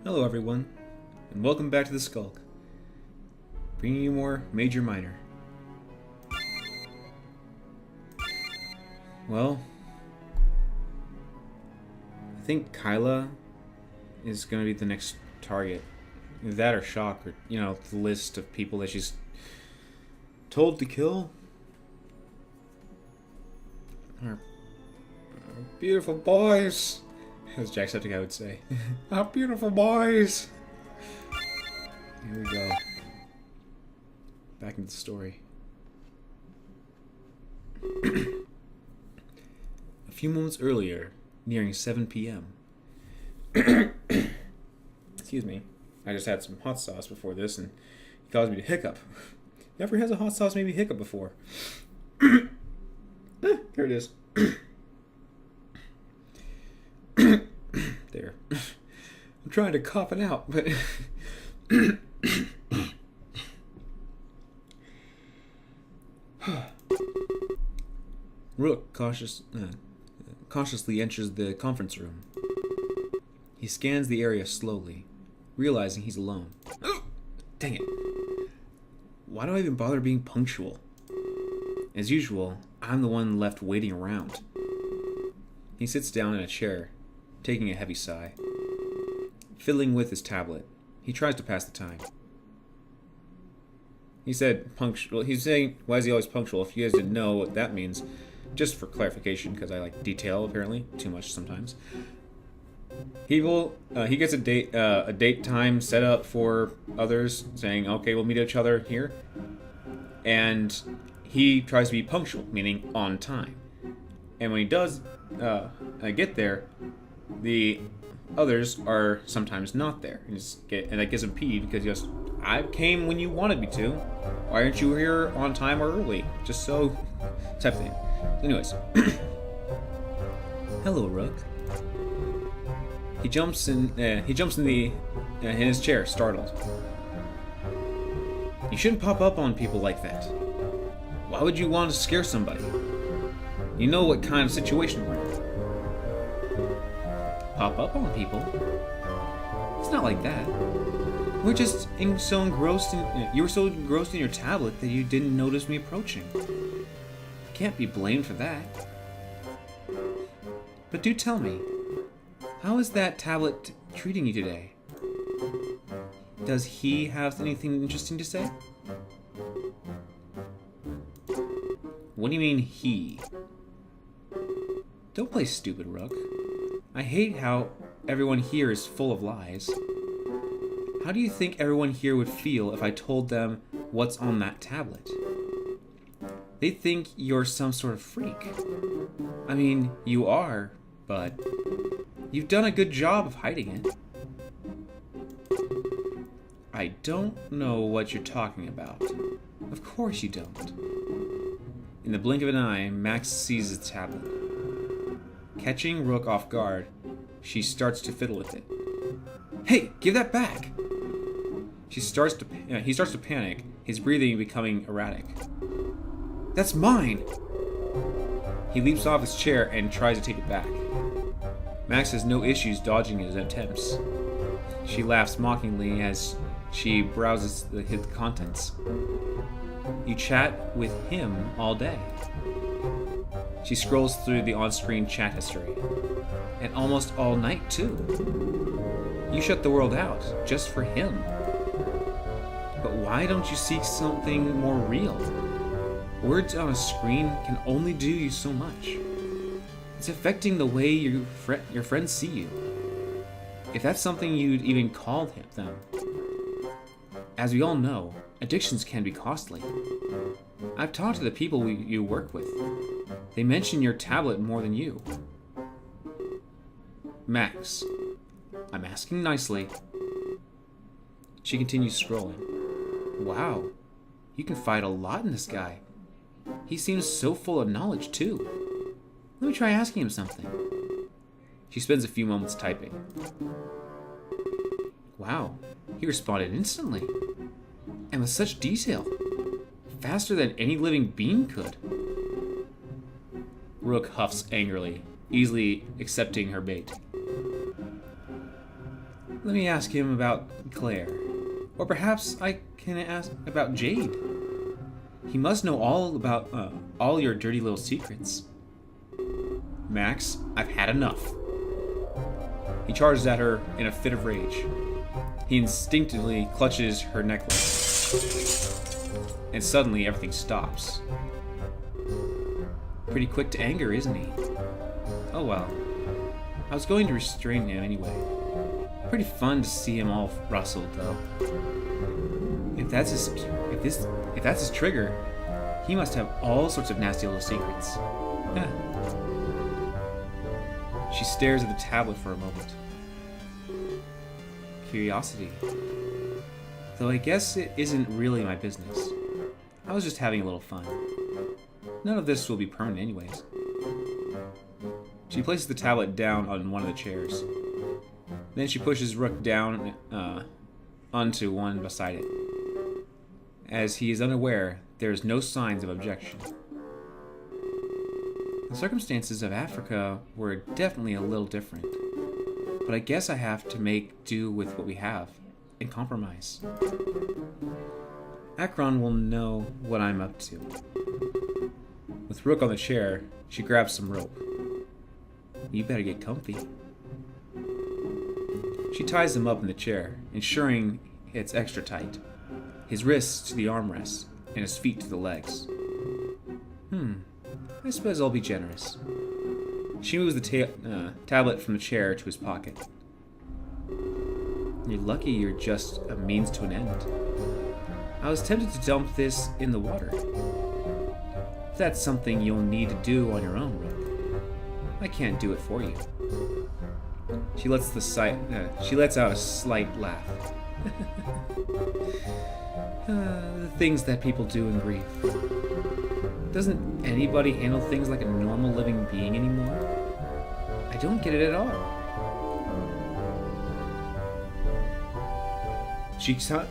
Hello everyone, and welcome back to the Skulk, bringing you more Major Minor. Well, I think Kyla is going to be the next target. Either that or Shock, or, the list of people that she's told to kill. Our beautiful boys, as Jacksepticeye would say. Our beautiful boys! Here we go. Back into the story. A few moments earlier, nearing 7 p.m. Excuse me. I just had some hot sauce before this and it caused me to hiccup. Never has a hot sauce made me hiccup before. Here it is. There. I'm trying to cough it out, but... Rook cautiously enters the conference room. He scans the area slowly, realizing he's alone. Dang it. Why do I even bother being punctual? As usual, I'm the one left waiting around. He sits down in a chair, taking a heavy sigh. Fiddling with his tablet, he tries to pass the time. He said punctual. He's saying, why is he always punctual? If you guys didn't know what that means, just for clarification, because I like detail apparently too much sometimes. He gets a date time set up for others, saying, okay, we'll meet each other here, and he tries to be punctual, meaning on time. And when he does get there, the others are sometimes not there, and that gives him peeved because he goes, I came when you wanted me to. Why aren't you here on time or early? Just so, type of thing. Anyways, hello, Rook. He jumps in his chair, startled. You shouldn't pop up on people like that. Why would you want to scare somebody? You know what kind of situation we're in. Pop up on people? It's not like that. We're just so engrossed in... You were so engrossed in your tablet that you didn't notice me approaching. Can't be blamed for that. But do tell me, how is that tablet treating you today? Does he have anything interesting to say? What do you mean, he? Don't play stupid, Rook. I hate how everyone here is full of lies. How do you think everyone here would feel if I told them what's on that tablet? They'd think you're some sort of freak. I mean, you are, but you've done a good job of hiding it. I don't know what you're talking about. Of course you don't. In the blink of an eye, Max seizes the tablet. Catching Rook off guard, she starts to fiddle with it. Hey, give that back! He starts to panic, his breathing becoming erratic. That's mine! He leaps off his chair and tries to take it back. Max has no issues dodging his attempts. She laughs mockingly as she browses the contents. You chat with him all day. She scrolls through the on-screen chat history. And almost all night, too. You shut the world out, just for him. But why don't you seek something more real? Words on a screen can only do you so much. It's affecting the way your friends see you. If that's something you'd even call them. As we all know, addictions can be costly. I've talked to the people you work with. They mention your tablet more than you. Max, I'm asking nicely. She continues scrolling. Wow, you can find a lot in this guy. He seems so full of knowledge, too. Let me try asking him something. She spends a few moments typing. Wow, he responded instantly. And with such detail. Faster than any living being could. Rook huffs angrily, easily accepting her bait. Let me ask him about Claire. Or perhaps I can ask about Jade. He must know all about all your dirty little secrets. Max, I've had enough. He charges at her in a fit of rage. He instinctively clutches her necklace. And suddenly everything stops. Pretty quick to anger, isn't he? Oh well. I was going to restrain him anyway. Pretty fun to see him all rustled, though. If that's his trigger, he must have all sorts of nasty little secrets. Yeah. She stares at the tablet for a moment. Curiosity. Though I guess it isn't really my business. I was just having a little fun. None of this will be permanent anyways. She places the tablet down on one of the chairs. Then she pushes Rook down onto one beside it. As he is unaware, there is no signs of objection. The circumstances of Africa were definitely a little different, but I guess I have to make do with what we have and compromise. Akron will know what I'm up to. With Rook on the chair, she grabs some rope. You better get comfy. She ties him up in the chair, ensuring it's extra tight. His wrists to the armrests, and his feet to the legs. I suppose I'll be generous. She moves the tablet from the chair to his pocket. You're lucky you're just a means to an end. I was tempted to dump this in the water. That's something you'll need to do on your own, Rook. I can't do it for you. She lets out a slight laugh. The things that people do in grief. Doesn't anybody handle things like a normal living being anymore? I don't get it at all.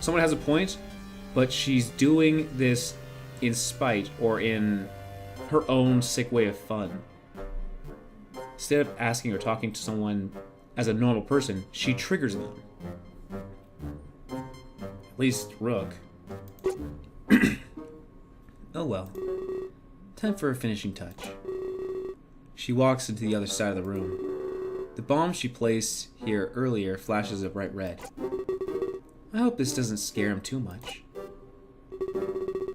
Someone has a point, but she's doing this in spite or in her own sick way of fun. Instead of asking or talking to someone as a normal person, she triggers them. At least Rook. Oh well. Time for a finishing touch. She walks into the other side of the room. The bomb she placed here earlier flashes a bright red. I hope this doesn't scare him too much.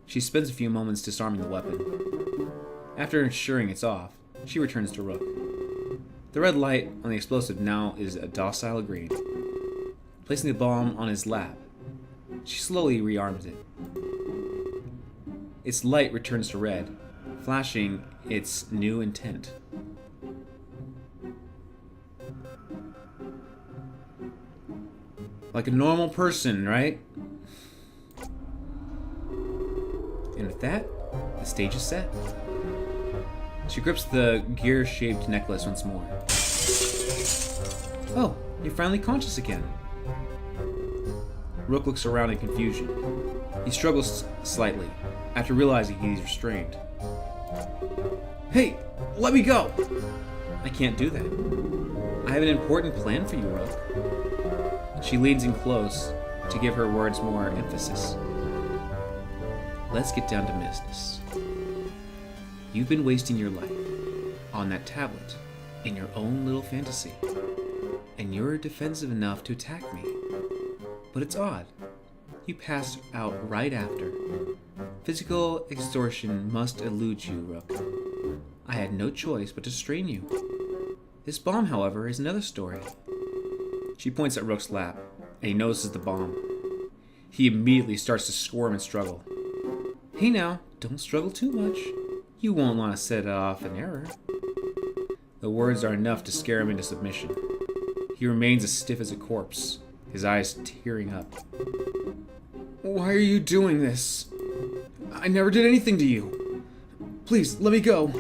She spends a few moments disarming the weapon. After ensuring it's off, she returns to Rook. The red light on the explosive now is a docile green. Placing the bomb on his lap, she slowly rearms it. Its light returns to red, flashing its new intent. Like a normal person, right? And with that, the stage is set. She grips the gear-shaped necklace once more. Oh, you're finally conscious again. Rook looks around in confusion. He struggles slightly, after realizing he's restrained. Hey, let me go! I can't do that. I have an important plan for you, Rook. She leans in close to give her words more emphasis. Let's get down to business. You've been wasting your life on that tablet in your own little fantasy, and you're defensive enough to attack me. But it's odd. You passed out right after. Physical extortion must elude you, Rook. I had no choice but to strain you. This bomb, however, is another story. She points at Rook's lap, and he notices the bomb. He immediately starts to squirm and struggle. Hey now, don't struggle too much. You won't want to set it off in error. The words are enough to scare him into submission. He remains as stiff as a corpse, his eyes tearing up. Why are you doing this? I never did anything to you. Please, let me go.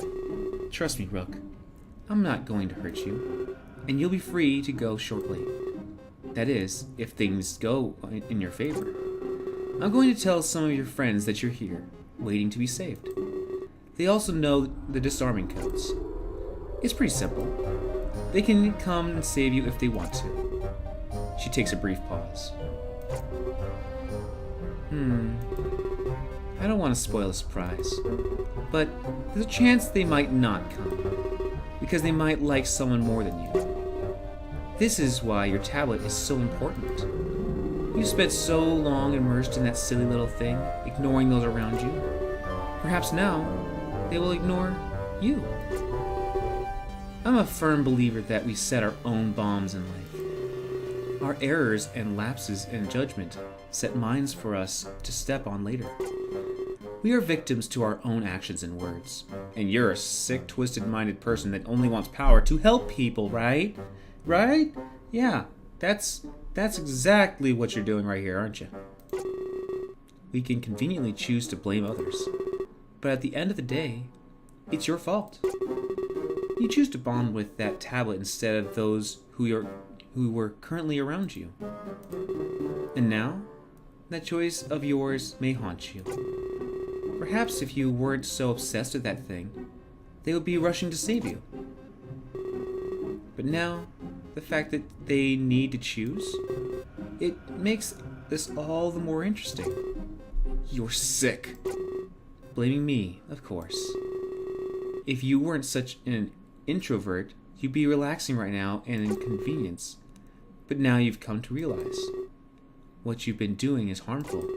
Trust me, Rook. I'm not going to hurt you, and you'll be free to go shortly. That is, if things go in your favor. I'm going to tell some of your friends that you're here, waiting to be saved. They also know the disarming codes. It's pretty simple. They can come and save you if they want to. She takes a brief pause. I don't want to spoil a surprise, but there's a chance they might not come, because they might like someone more than you. This is why your tablet is so important. You spent so long immersed in that silly little thing, ignoring those around you. Perhaps now, they will ignore you. I'm a firm believer that we set our own bombs in life. Our errors and lapses in judgment set mines for us to step on later. We are victims to our own actions and words. And you're a sick, twisted-minded person that only wants power to help people, right? Right? Yeah, that's exactly what you're doing right here, aren't you? We can conveniently choose to blame others. But at the end of the day, it's your fault. You choose to bond with that tablet instead of those who were currently around you. And now, that choice of yours may haunt you. Perhaps if you weren't so obsessed with that thing, they would be rushing to save you. But now, the fact that they need to choose, it makes this all the more interesting. You're sick. Blaming me, of course. If you weren't such an introvert, you'd be relaxing right now and inconvenience. But now you've come to realize what you've been doing is harmful.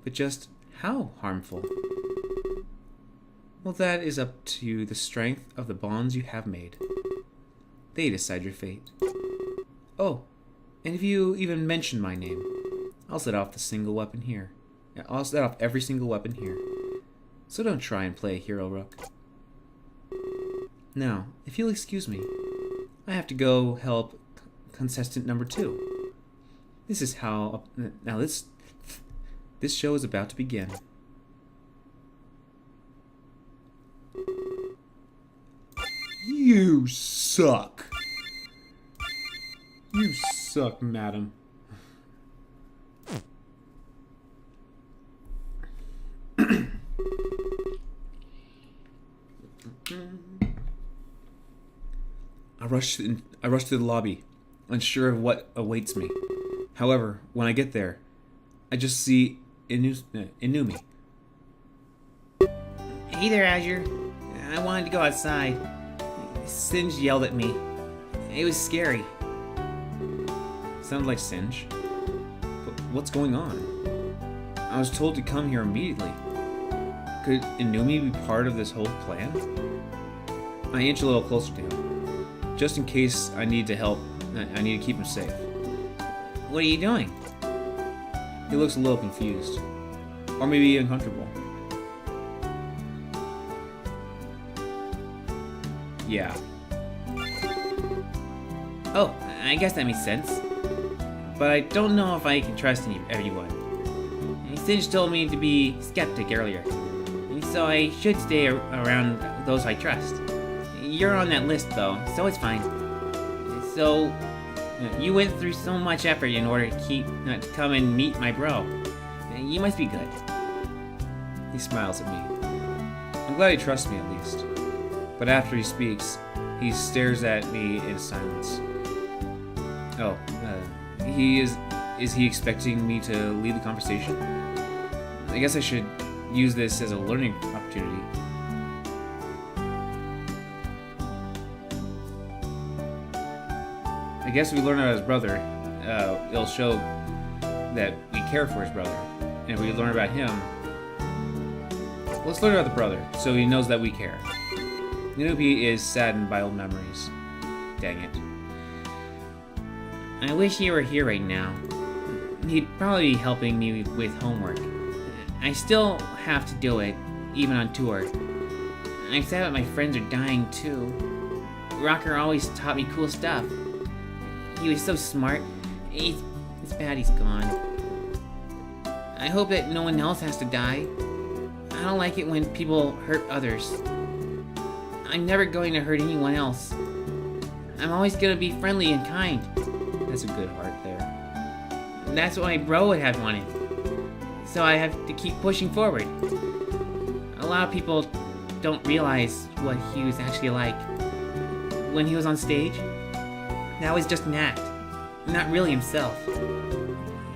But just how harmful? Well, that is up to the strength of the bonds you have made. They decide your fate. Oh, and if you even mention my name, I'll set off the single weapon here. I'll set off every single weapon here. So don't try and play a hero, Rook. Now, if you'll excuse me, I have to go help contestant number 2. This is how... Now this show is about to begin. You suck. You suck, madam. I rush to the lobby, unsure of what awaits me. However, when I get there, I just see Inumi. Hey there, Azure. I wanted to go outside. Singe yelled at me. It was scary. Sounds like Singe. But what's going on? I was told to come here immediately. Could Inumi be part of this whole plan? I inch a little closer to him, just in case I need to help. I need to keep him safe. What are you doing? He looks a little confused, or maybe uncomfortable. Yeah. Oh, I guess that makes sense. But I don't know if I can trust everyone. Singe told me to be skeptic earlier, so I should stay around those I trust. You're on that list, though, so it's fine. So, you went through so much effort in order to come and meet my bro. You must be good. He smiles at me. I'm glad he trusts me at least. But after he speaks, he stares at me in silence. Oh, is he expecting me to lead the conversation? I guess I should use this as a learning opportunity. I guess if we learn about his brother, it'll show that we care for his brother. And if we learn about him, let's learn about the brother, so he knows that we care. Inupi is saddened by old memories. Dang it. I wish he were here right now. He'd probably be helping me with homework. I still have to do it, even on tour. I'm sad that my friends are dying too. Rocker always taught me cool stuff. He was so smart. It's bad he's gone. I hope that no one else has to die. I don't like it when people hurt others. I'm never going to hurt anyone else. I'm always going to be friendly and kind. That's a good heart there. That's what my bro would have wanted. So I have to keep pushing forward. A lot of people don't realize what he was actually like. When he was on stage, that was just an act. not really himself.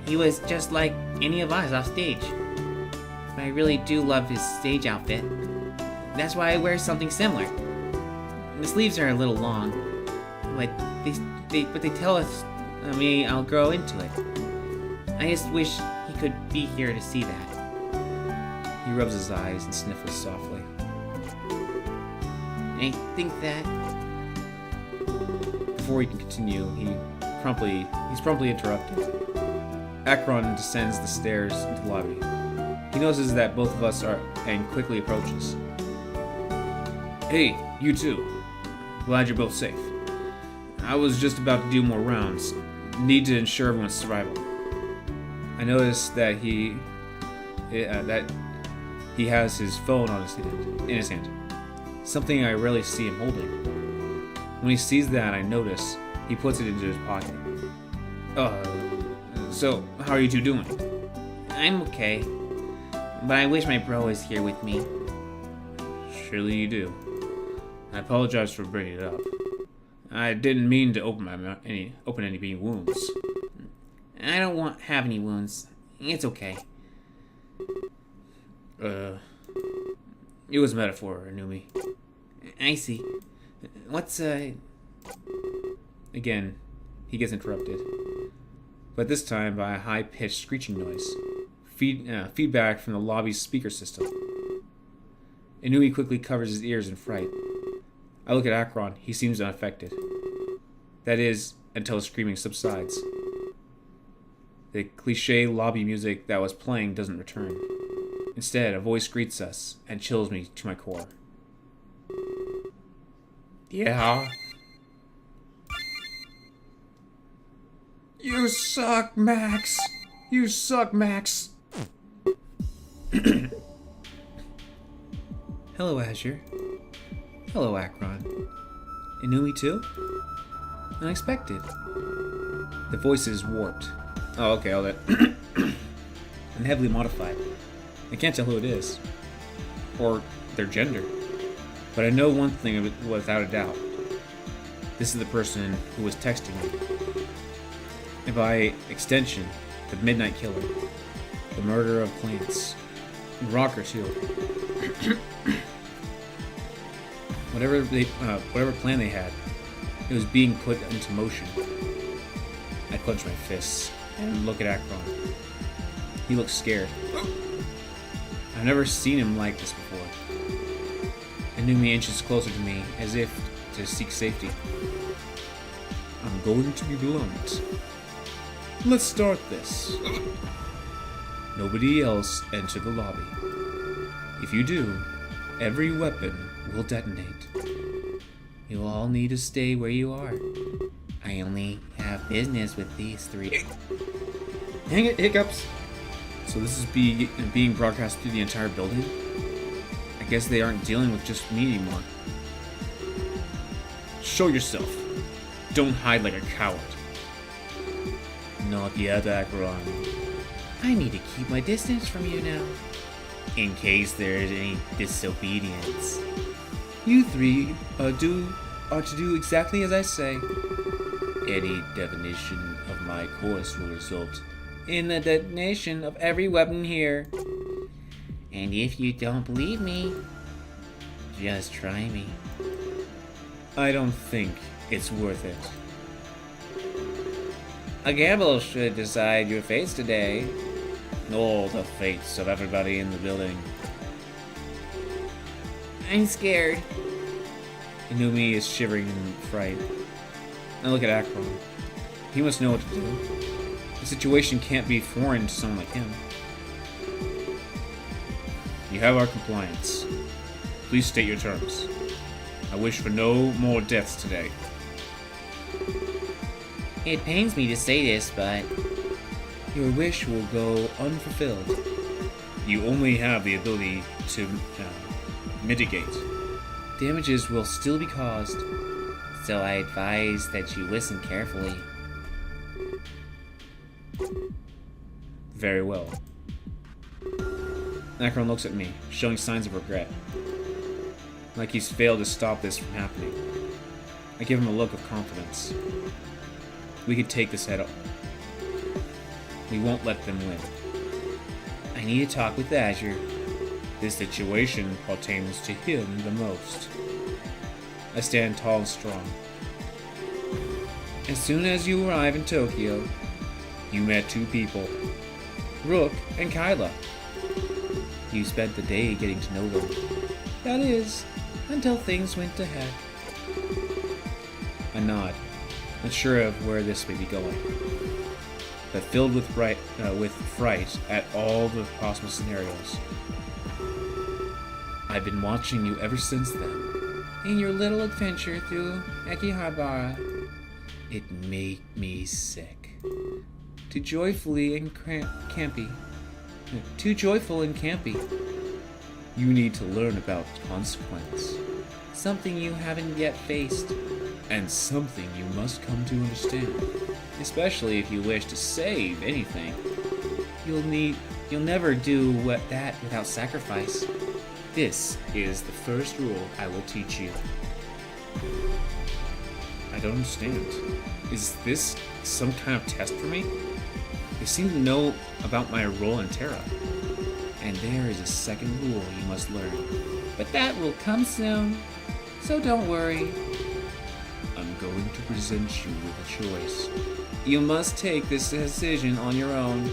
He was just like any of us off stage. But I really do love his stage outfit. That's why I wear something similar. The sleeves are a little long, but they tell us I'll grow into it. I just wish he could be here to see that. He rubs his eyes and sniffles softly. I think that Before he can continue, he's promptly interrupted. Akron descends the stairs into the lobby. He notices that both of us are and quickly approaches. Hey, you two. Glad you're both safe. I was just about to do more rounds. Need to ensure everyone's survival. I noticed that he has his phone in his hand. Something I rarely see him holding. When he sees that, I notice he puts it into his pocket. So how are you two doing? I'm okay. But I wish my bro was here with me. Surely you do. I apologize for bringing it up. I didn't mean to open any wounds. I don't have any wounds. It's okay. It was a metaphor, Anumi. I see. What's Again, he gets interrupted. But this time by a high-pitched screeching noise. Feedback from the lobby's speaker system. Inui quickly covers his ears in fright. I look at Akron. He seems unaffected. That is, until the screaming subsides. The cliché lobby music that was playing doesn't return. Instead, a voice greets us and chills me to my core. Yeah? You suck, Max! You suck, Max! Hello, Azure. Hello, Akron. Inui too? Unexpected. The voice is warped. Oh, okay, all that. And heavily modified. I can't tell who it is. Or their gender. But I know one thing without a doubt. This is the person who was texting me. And by extension, the Midnight Killer. The murderer of plants. And Rocker, too. Whatever plan they had, it was being put into motion. I clench my fists and look at Akron. He looks scared. I've never seen him like this before. Inumi inches closer to me, as if to seek safety. I'm going to be blunt. Let's start this. Nobody else enter the lobby. If you do, every weapon will detonate. You all need to stay where you are. I only have business with these three. Hang it, hiccups! So this is being broadcast through the entire building? I guess they aren't dealing with just me anymore. Show yourself. Don't hide like a coward. Not yet, Akron. I need to keep my distance from you now. In case there is any disobedience. You three are to do exactly as I say. Any definition of my course will result in the detonation of every weapon here. And if you don't believe me, just try me. I don't think it's worth it. A gamble should decide your fates today. All the fates of everybody in the building. I'm scared. Inumi is shivering in fright. I look at Akron. He must know what to do. The situation can't be foreign to someone like him. You have our compliance. Please state your terms. I wish for no more deaths today. It pains me to say this, but your wish will go unfulfilled. You only have the ability to mitigate. Damages will still be caused. So I advise that you listen carefully. Very well. Akron looks at me, showing signs of regret. Like he's failed to stop this from happening. I give him a look of confidence. We could take this head on. We won't let them win. I need to talk with Azure. This situation pertains to him the most. I stand tall and strong. As soon as you arrive in Tokyo, you met two people, Rook and Kyla. You spent the day getting to know them. That is, until things went to heck. I nod, unsure of where this may be going, but filled with fright at all the possible scenarios. I've been watching you ever since then. In your little adventure through Akihabara, It made me sick. Too joyfully and campy. Too joyful and campy. You need to learn about consequence. something you haven't yet faced. And something you must come to understand. Especially if you wish to save anything. You'll never do that without sacrifice. This is the first rule I will teach you. I don't understand. Is this some kind of test for me? You seem to know about my role in Terra. And there is a second rule you must learn. But that will come soon, so don't worry. I'm going to present you with a choice. You must take this decision on your own.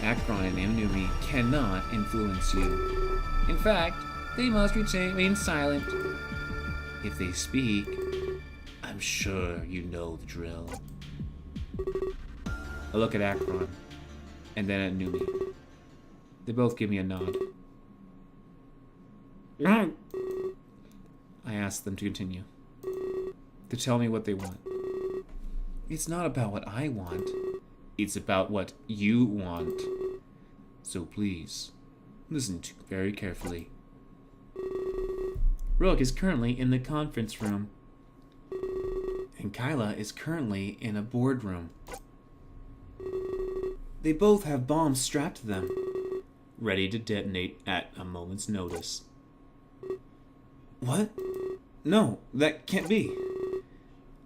Akron and Amnumi cannot influence you. In fact, they must remain silent. If they speak, I'm sure you know the drill. I look at Akron, and then at Numi. They both give me a nod. I ask them to continue. To tell me what they want. It's not about what I want. It's about what you want. So please, listen to very carefully. Rook is currently in the conference room. And Kyla is currently in a boardroom. They both have bombs strapped to them, ready to detonate at a moment's notice. What? No, that can't be.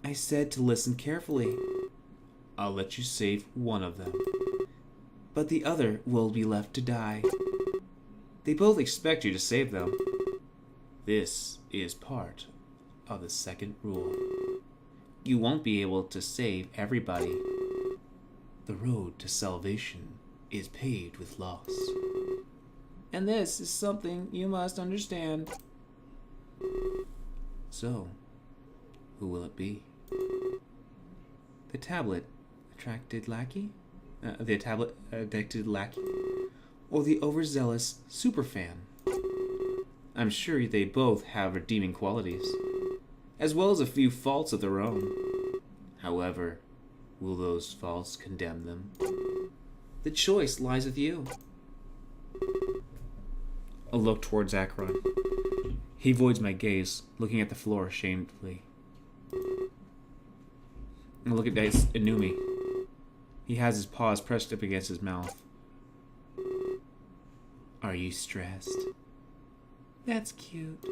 I said to listen carefully. I'll let you save one of them, but the other will be left to die. They both expect you to save them. This is part of the second rule. You won't be able to save everybody. The road to salvation is paved with loss. And this is something you must understand. So, who will it be? The tablet addicted lackey? Or the overzealous superfan? I'm sure they both have redeeming qualities, as well as a few faults of their own. However, will those faults condemn them? The choice lies with you. A look towards Akron. He avoids my gaze, looking at the floor shamefully. I look at Inumi. He has his paws pressed up against his mouth. Are you stressed? That's cute.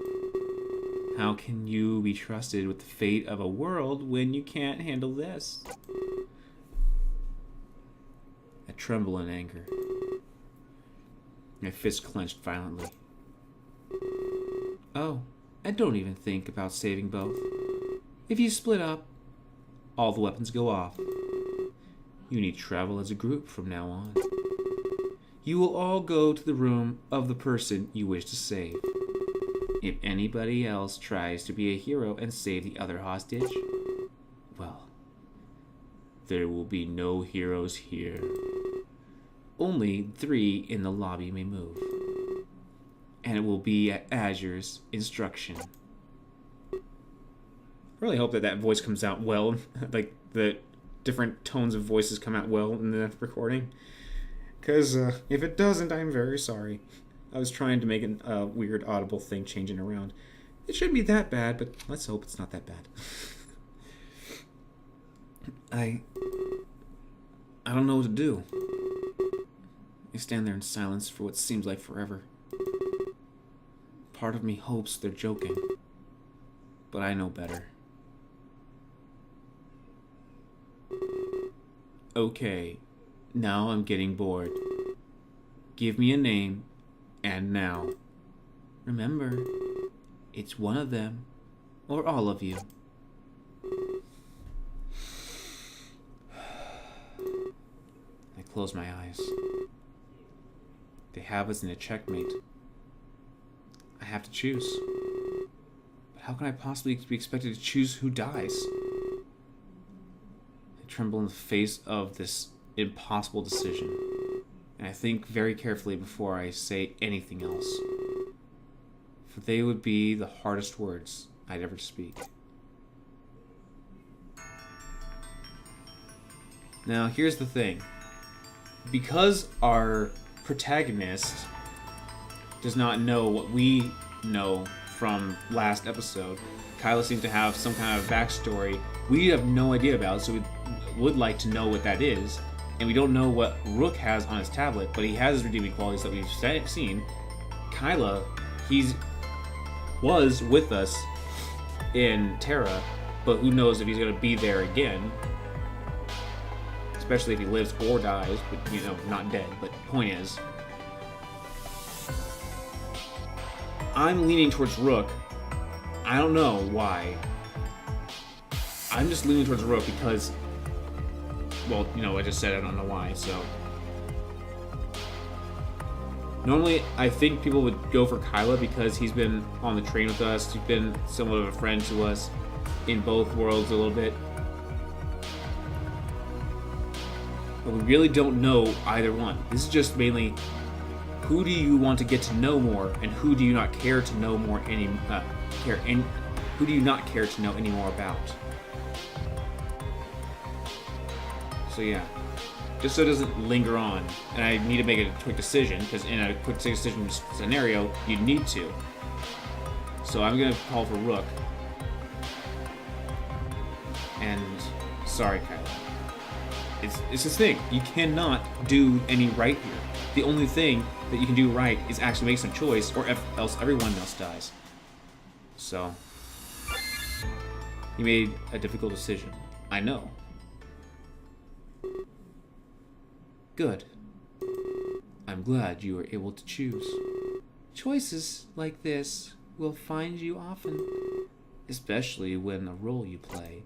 How can you be trusted with the fate of a world when you can't handle this? I tremble in anger. My fist clenched violently. Oh, I don't even think about saving both. If you split up, all the weapons go off. You need to travel as a group from now on. You will all go to the room of the person you wish to save. If anybody else tries to be a hero and save the other hostage, well, there will be no heroes here. Only 3 in the lobby may move. And it will be at Azure's instruction. I really hope that voice comes out well. Like, the different tones of voices come out well in the recording. Because if it doesn't, I'm very sorry. I was trying to make a weird audible thing changing around. It shouldn't be that bad, but let's hope it's not that bad. I don't know what to do. I stand there in silence for what seems like forever. Part of me hopes they're joking, but I know better. Okay, now I'm getting bored. Give me a name, and now. Remember, it's one of them, or all of you. I close my eyes. They have us in a checkmate. I have to choose. But how can I possibly be expected to choose who dies? I tremble in the face of this impossible decision, and I think very carefully before I say anything else. For they would be the hardest words I'd ever speak. Now, here's the thing. Because our protagonist does not know what we know from last episode, Kyla seems to have some kind of backstory we have no idea about, so we would like to know what that is. And we don't know what Rook has on his tablet, but he has his redeeming qualities that we've seen. Kyla, was with us in Terra, but who knows if he's going to be there again. Especially if he lives or dies, but, not dead. But point is, I'm leaning towards Rook. I don't know why. I'm just leaning towards Rook because, well, I just said I don't know why, so. Normally, I think people would go for Kyla because he's been on the train with us. He's been somewhat of a friend to us in both worlds a little bit. But we really don't know either one. This is just mainly who do you want to get to know more, and who do you not care to know more who do you not care to know any more about? So yeah, just so it doesn't linger on, and I need to make a quick decision, because in a quick decision scenario, you need to. So I'm gonna call for Rook. And sorry, Kyla. It's this thing. You cannot do any right here. The only thing that you can do right is actually make some choice, or else everyone else dies. So, you made a difficult decision. I know. Good. I'm glad you were able to choose. Choices like this will find you often, especially when the role you play.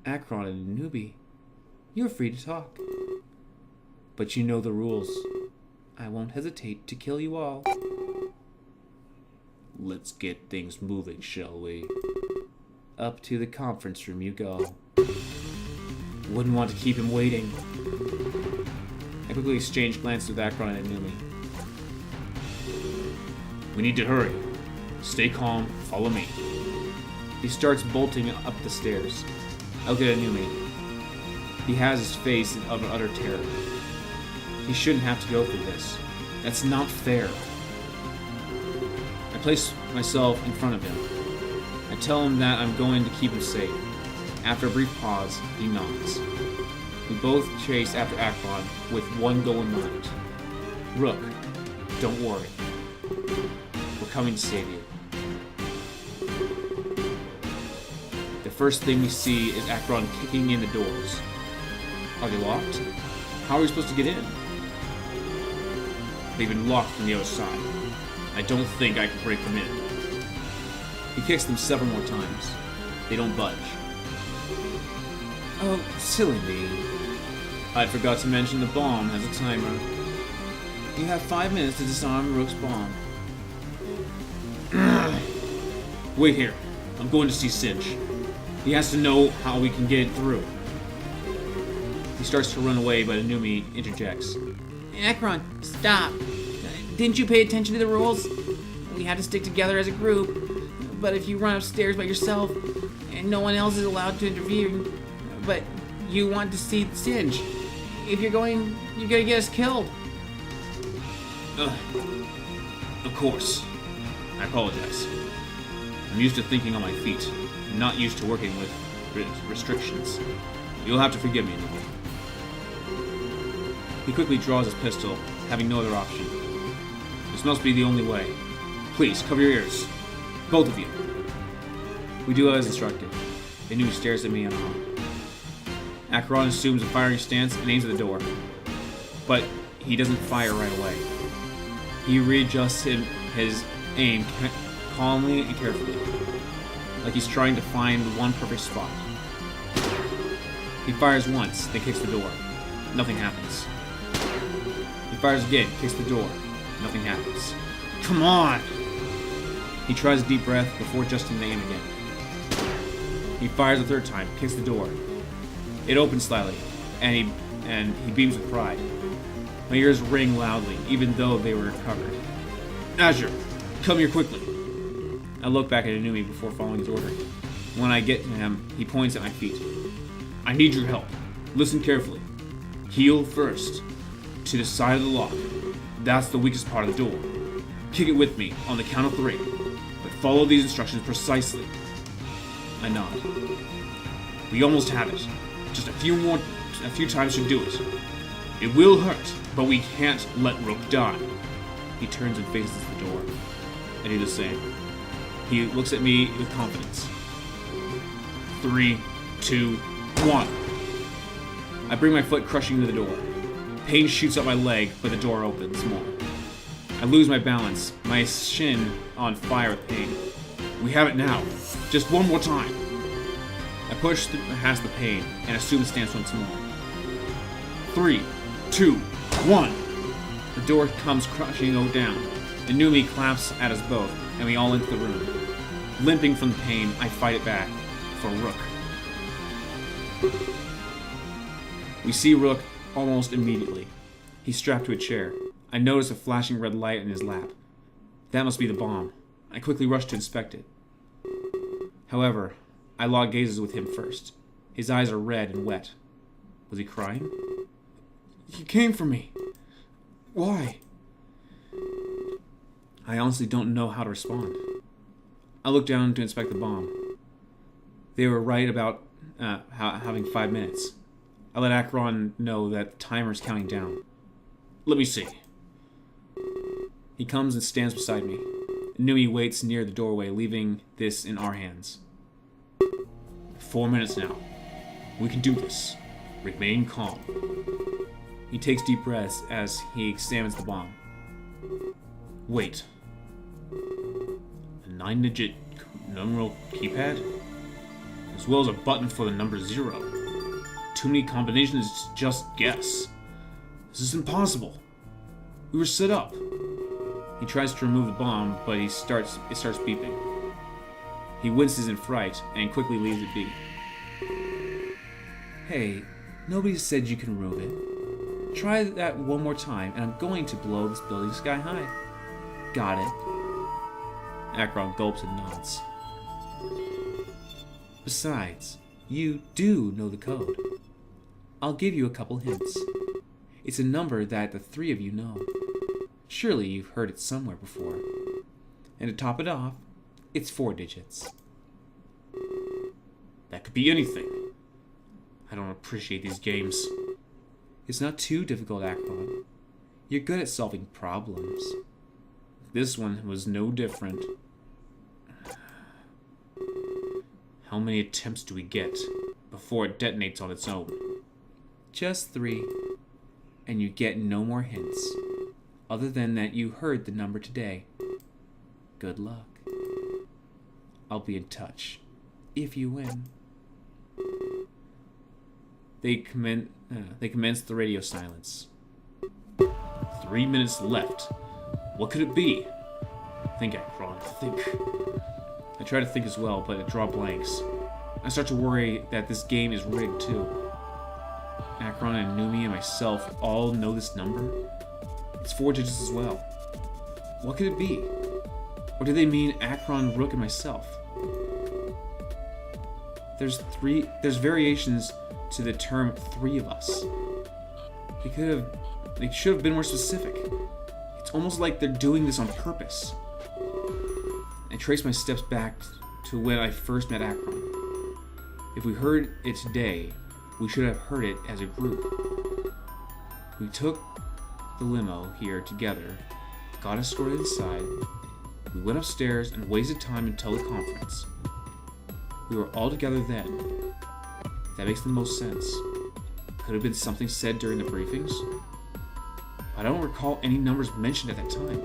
Akron and Newbie, you're free to talk. But you know the rules. I won't hesitate to kill you all. Let's get things moving, shall we? Up to the conference room you go. Wouldn't want to keep him waiting. I quickly exchanged glances with Akron and Newbie. We need to hurry. Stay calm, follow me. He starts bolting up the stairs. I look at Anumi. He has his face in utter terror. He shouldn't have to go through this. That's not fair. I place myself in front of him. I tell him that I'm going to keep him safe. After a brief pause, he nods. We both chase after Akron with one goal in mind. Rook, don't worry. We're coming to save you. The first thing we see is Akron kicking in the doors. Are they locked? How are we supposed to get in? They've been locked from the other side. I don't think I can break them in. He kicks them several more times. They don't budge. Oh, silly me. I forgot to mention the bomb has a timer. You have 5 minutes to disarm Rook's bomb. Wait here. I'm going to see Cinch. He has to know how we can get through. He starts to run away, but Anumi interjects. Akron, stop. Didn't you pay attention to the rules? We had to stick together as a group. But if you run upstairs by yourself, and no one else is allowed to intervene, but you want to see Singe, if you're going to get us killed. Of course. I apologize. I'm used to thinking on my feet. I'm not used to working with restrictions. You'll have to forgive me, Nicole. He quickly draws his pistol, having no other option. This must be the only way. Please, cover your ears. Both of you. We do as instructed. Inu stares at me and on. Akron assumes a firing stance and aims at the door. But he doesn't fire right away. He readjusts his aim calmly and carefully, like he's trying to find one perfect spot. He fires once, then kicks the door. Nothing happens. He fires again, kicks the door. Nothing happens. Come on! He tries a deep breath before adjusting the aim again. He fires a third time, kicks the door. It opens slightly, and he beams with pride. My ears ring loudly, even though they were covered. Azure, come here quickly. I look back at Inumi before following his order. When I get to him, he points at my feet. I need your help. Listen carefully. Heel first, to the side of the lock. That's the weakest part of the door. Kick it with me on the count of 3, but follow these instructions precisely. I nod. We almost have it. Just a few times should do it. It will hurt, but we can't let Rook die. He turns and faces the door. I do the same. He looks at me with confidence. 3, 2, 1. I bring my foot crushing into the door. Pain shoots up my leg, but the door opens more. I lose my balance, my shin on fire with pain. We have it now. Just one more time. I push past the pain and assume the stance once more. 3, 2, 1. The door comes crashing down. Inumi claps at us both, and we all enter the room. Limping from the pain, I fight it back for Rook. We see Rook almost immediately. He's strapped to a chair. I notice a flashing red light in his lap. That must be the bomb. I quickly rush to inspect it. However, I lock gazes with him first. His eyes are red and wet. Was he crying? He came for me. Why? I honestly don't know how to respond. I look down to inspect the bomb. They were right about having 5 minutes. I let Akron know that the timer's counting down. Let me see. He comes and stands beside me. Nui waits near the doorway, leaving this in our hands. 4 minutes now. We can do this. Remain calm. He takes deep breaths as he examines the bomb. Wait. A 9-digit numeral keypad? As well as a button for the number 0. Too many combinations to just guess. This is impossible. We were set up. He tries to remove the bomb, but it starts beeping. He winces in fright and quickly leaves it be. Hey, nobody said you can remove it. Try that one more time, and I'm going to blow this building sky high. Got it. Akron gulps and nods. Besides, you do know the code. I'll give you a couple hints. It's a number that the 3 of you know. Surely you've heard it somewhere before. And to top it off, it's 4 digits. That could be anything. I don't appreciate these games. It's not too difficult, Akron. You're good at solving problems. This one was no different. How many attempts do we get before it detonates on its own? Just 3. And you get no more hints, other than that you heard the number today. Good luck. I'll be in touch, if you win. They commence the radio silence. 3 minutes left. What could it be? Think, Akron, think. I try to think as well, but I draw blanks. I start to worry that this game is rigged too. Akron and Numi and myself all know this number. It's 4 digits as well. What could it be? Or do they mean Akron, Rook, and myself? There's variations to the term 3 of us. They should have been more specific. It's almost like they're doing this on purpose. I trace my steps back to when I first met Akron. If we heard it today, we should have heard it as a group. We took the limo here together, got escorted inside, we went upstairs and wasted time until the conference. We were all together then. That makes the most sense. Could have been something said during the briefings. I don't recall any numbers mentioned at that time.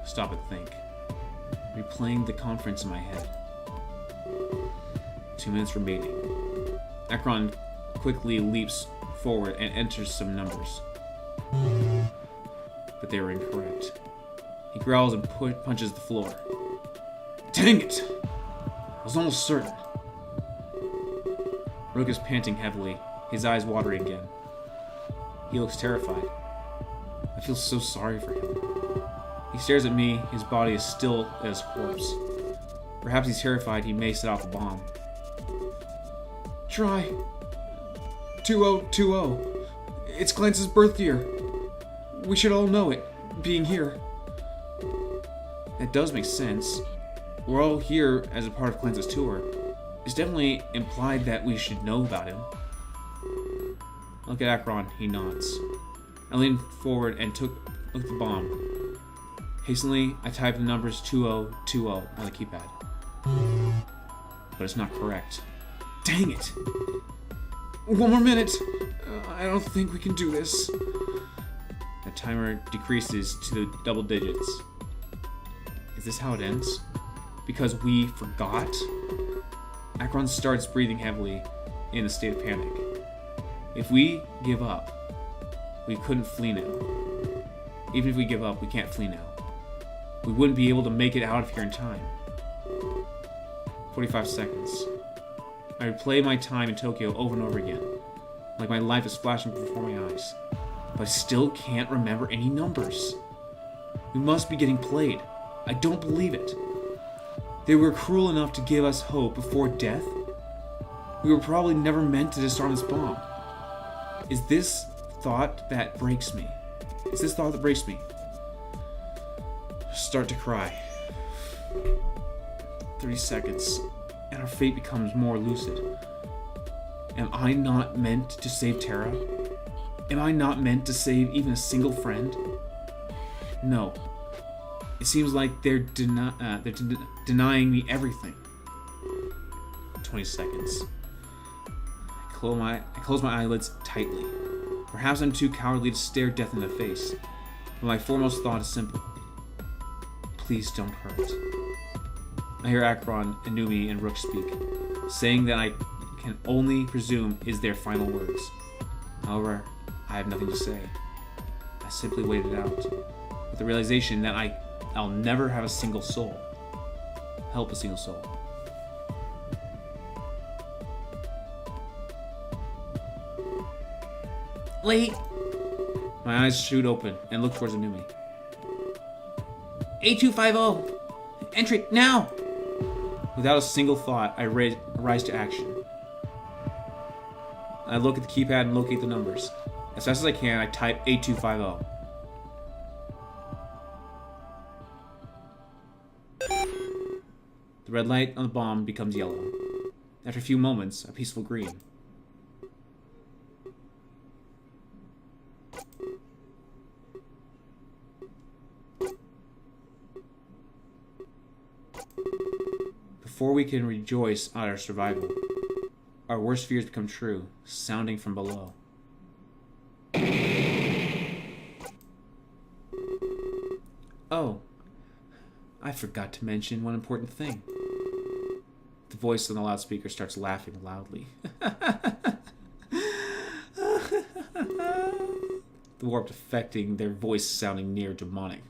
Stop and think. Replaying the conference in my head. 2 minutes remaining. Akron quickly leaps forward and enters some numbers. But they were incorrect. He growls and punches the floor. Dang it! I was almost certain. Rook is panting heavily, his eyes watering again. He looks terrified. I feel so sorry for him. He stares at me, his body is still as corpse. Perhaps he's terrified he may set off a bomb. Try. 2020. It's Clance's birth year. We should all know it, being here. That does make sense. We're all here as a part of Clance's tour. It's definitely implied that we should know about him. I look at Akron, he nods. I lean forward and look at the bomb. Hastily, I type the numbers 2020 on the keypad. But it's not correct. Dang it! 1 more minute! I don't think we can do this. The timer decreases to the double digits. Is this how it ends? Because we forgot? Akron starts breathing heavily in a state of panic. If we give up, we couldn't flee now. Even if we give up, we can't flee now. We wouldn't be able to make it out of here in time. 45 seconds. I replay my time in Tokyo over and over again, like my life is flashing before my eyes. But I still can't remember any numbers. We must be getting played. I don't believe it. They were cruel enough to give us hope before death. We were probably never meant to disarm this bomb. Is this thought that breaks me? Is this thought that breaks me? Start to cry. 30 seconds, and our fate becomes more lucid. Am I not meant to save Tara? Am I not meant to save even a single friend? No. It seems like they're denying me everything. 20 seconds. I close my eyelids tightly. Perhaps I'm too cowardly to stare death in the face, but my foremost thought is simple. Please don't hurt. I hear Akron, Inumi, and Rook speak, saying that I can only presume is their final words. However, I have nothing to say. I simply wait it out, with the realization that I'll never have a single soul. Help a single soul. Wait. My eyes shoot open and look towards Inumi. 8250. Entry now. Without a single thought, I rise to action. I look at the keypad and locate the numbers. As fast as I can, I type 8250. The red light on the bomb becomes yellow. After a few moments, a peaceful green. Before we can rejoice at our survival, our worst fears become true, sounding from below. Oh, I forgot to mention one important thing. The voice on the loudspeaker starts laughing loudly. The warp affecting their voice sounding near demonic.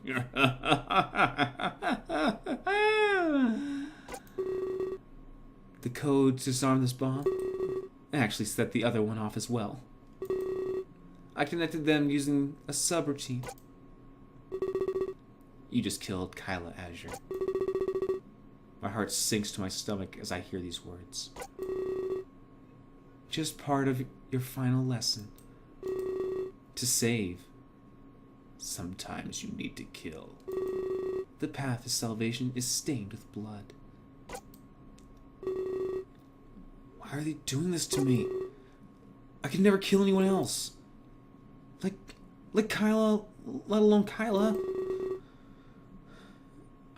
The code to disarm this bomb actually set the other one off as well. I connected them using a subroutine. You just killed Kyla Azure. My heart sinks to my stomach as I hear these words. Just part of your final lesson. To save, sometimes you need to kill. The path to salvation is stained with blood. Why are they doing this to me? I could never kill anyone else. Like Kyla, let alone Kyla.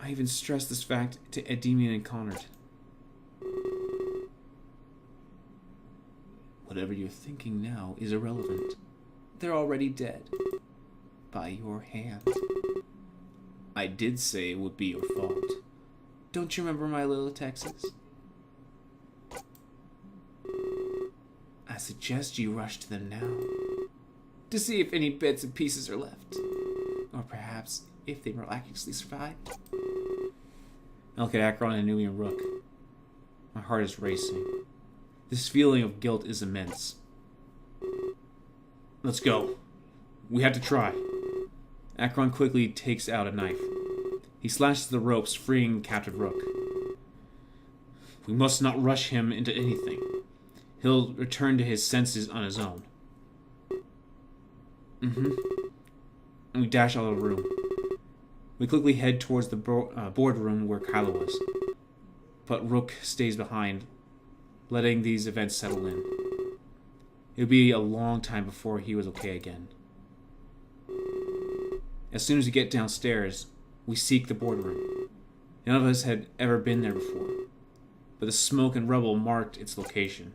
I even stressed this fact to Edemian and Connard. Whatever you're thinking now is irrelevant. They're already dead. By your hand. I did say it would be your fault. Don't you remember my little Texas? I suggest you rush to them now. To see if any bits and pieces are left. Or perhaps if they miraculously survived. I look at Akron and Nui and Rook. My heart is racing. This feeling of guilt is immense. Let's go. We have to try. Akron quickly takes out a knife. He slashes the ropes, freeing captive Rook. We must not rush him into anything. He'll return to his senses on his own. And we dash out of the room. We quickly head towards the boardroom where Kyla was. But Rook stays behind, letting these events settle in. It would be a long time before he was okay again. As soon as we get downstairs, we seek the boardroom. None of us had ever been there before, but the smoke and rubble marked its location.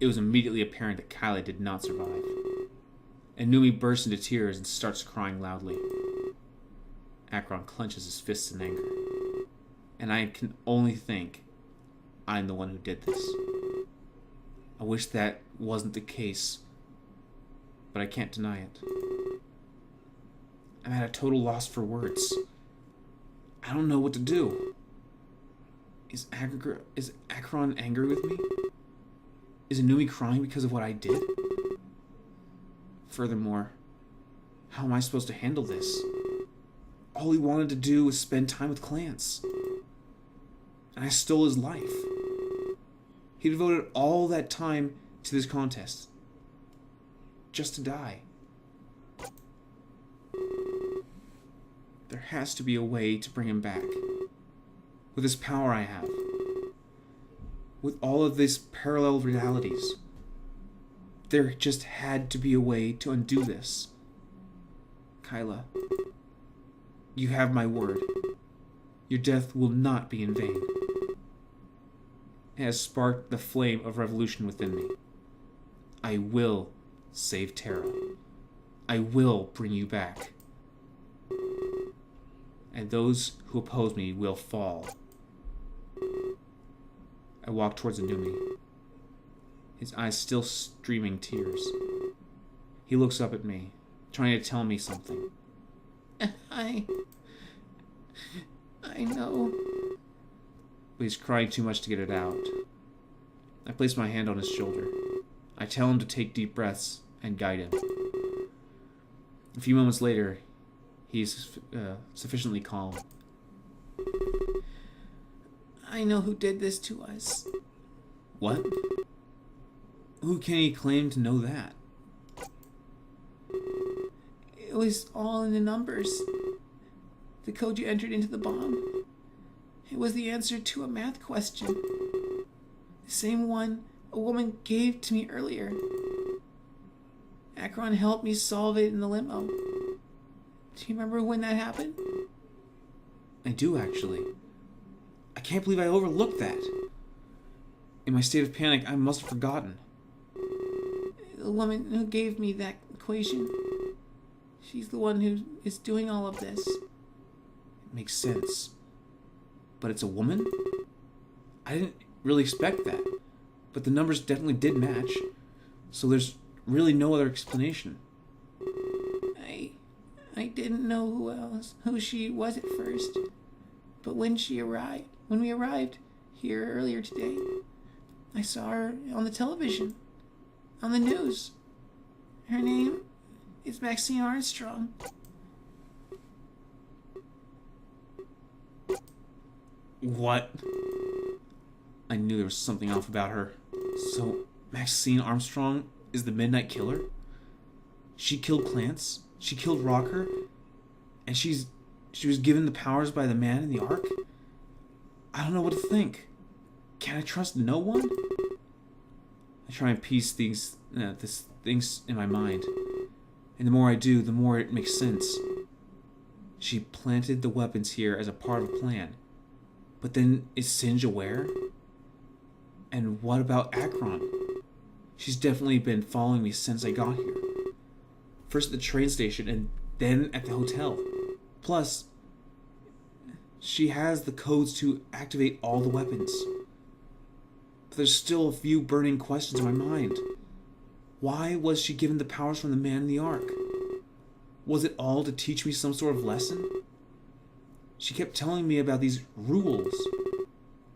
It was immediately apparent that Kyla did not survive. And Numi bursts into tears and starts crying loudly. Akron clenches his fists in anger. And I can only think I'm the one who did this. I wish that wasn't the case, but I can't deny it. I'm at a total loss for words. I don't know what to do. Is Akron angry with me? Is Inui crying because of what I did? Furthermore, how am I supposed to handle this? All he wanted to do was spend time with Clance. And I stole his life. He devoted all that time to this contest. Just to die. There has to be a way to bring him back. With this power I have. With all of these parallel realities. There just had to be a way to undo this. Kyla, you have my word. Your death will not be in vain. It has sparked the flame of revolution within me. I will save Terra. I will bring you back. And those who oppose me will fall. I walk towards Inumi, his eyes still streaming tears. He looks up at me, trying to tell me something. I know. But he's crying too much to get it out. I place my hand on his shoulder. I tell him to take deep breaths and guide him. A few moments later, he's sufficiently calm. I know who did this to us. What? Who can he claim to know that? It was all in the numbers. The code you entered into the bomb. It was the answer to a math question. The same one a woman gave to me earlier. Akron helped me solve it in the limo. Do you remember when that happened? I do, actually. I can't believe I overlooked that. In my state of panic, I must have forgotten. The woman who gave me that equation. She's the one who is doing all of this. It makes sense. But it's a woman? I didn't really expect that. But the numbers definitely did match. So there's really no other explanation. I didn't know who she was at first. But when we arrived here earlier today, I saw her on the television, on the news. Her name is Maxine Armstrong. What? I knew there was something off about her. So, Maxine Armstrong is the Midnight Killer? She killed Clance? She killed Rocker? And she was given the powers by the man in the Ark? I don't know what to think. Can I trust no one? I try and piece things in my mind. And the more I do, the more it makes sense. She planted the weapons here as a part of a plan. But then, is Singe aware? And what about Akron? She's definitely been following me since I got here. First at the train station and then at the hotel. Plus, she has the codes to activate all the weapons. But there's still a few burning questions in my mind. Why was she given the powers from the man in the Ark? Was it all to teach me some sort of lesson? She kept telling me about these rules.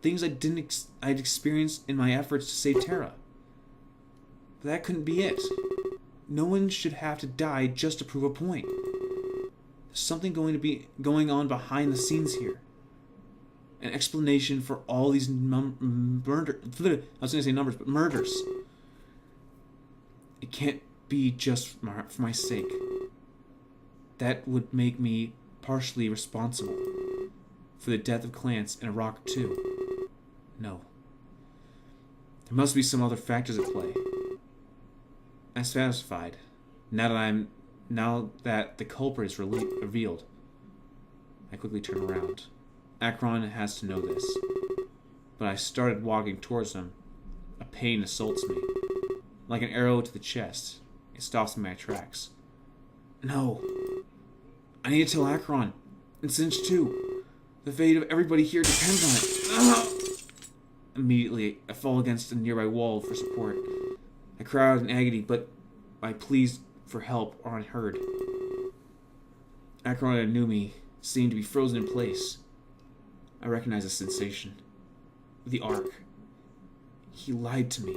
Things I'd experienced in my efforts to save Terra. But that couldn't be it. No one should have to die just to prove a point. There's something going on behind the scenes here. An explanation for all these murders. I was going to say numbers, but murders. It can't be just for my sake. That would make me partially responsible for the death of Clance and Iraq too. No. There must be some other factors at play. I'm satisfied now that the culprit is revealed. I quickly turn around. Akron has to know this. But I started walking towards him. A pain assaults me. Like an arrow to the chest. It stops me in my tracks. No. I need to tell Akron. And Cinch too. The fate of everybody here depends on it. Immediately, I fall against a nearby wall for support. I cry out in agony, but my pleas for help are unheard. Akron, who knew me, seemed to be frozen in place. I recognize the sensation. The Ark. He lied to me.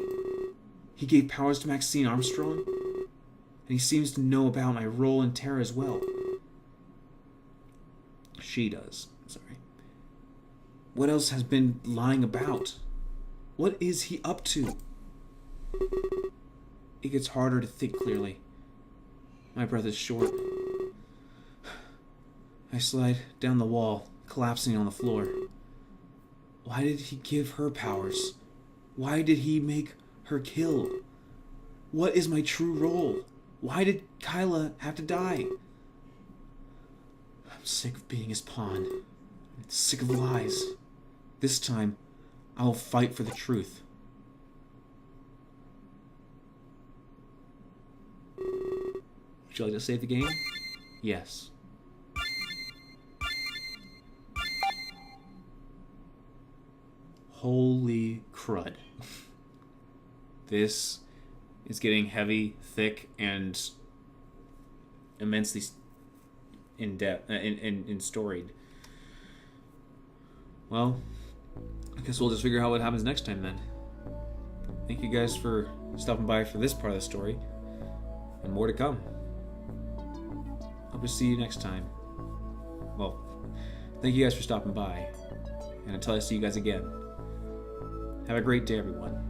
He gave powers to Maxine Armstrong, and he seems to know about my role in Terra as well. She does. Sorry. What else has been lying about? What is he up to? It gets harder to think clearly. My breath is short. I slide down the wall, collapsing on the floor. Why did he give her powers? Why did he make her kill? What is my true role? Why did Kyla have to die? I'm sick of being his pawn. I'm sick of lies. This time, I will fight for the truth. Would you like to save the game? Yes. Holy crud. This is getting heavy, thick, and immensely in depth, in storied. Well, I guess we'll just figure out what happens next time then. Thank you guys for stopping by for this part of the story, and more to come. Hope to see you next time. Well, thank you guys for stopping by, and until I see you guys again, have a great day, everyone.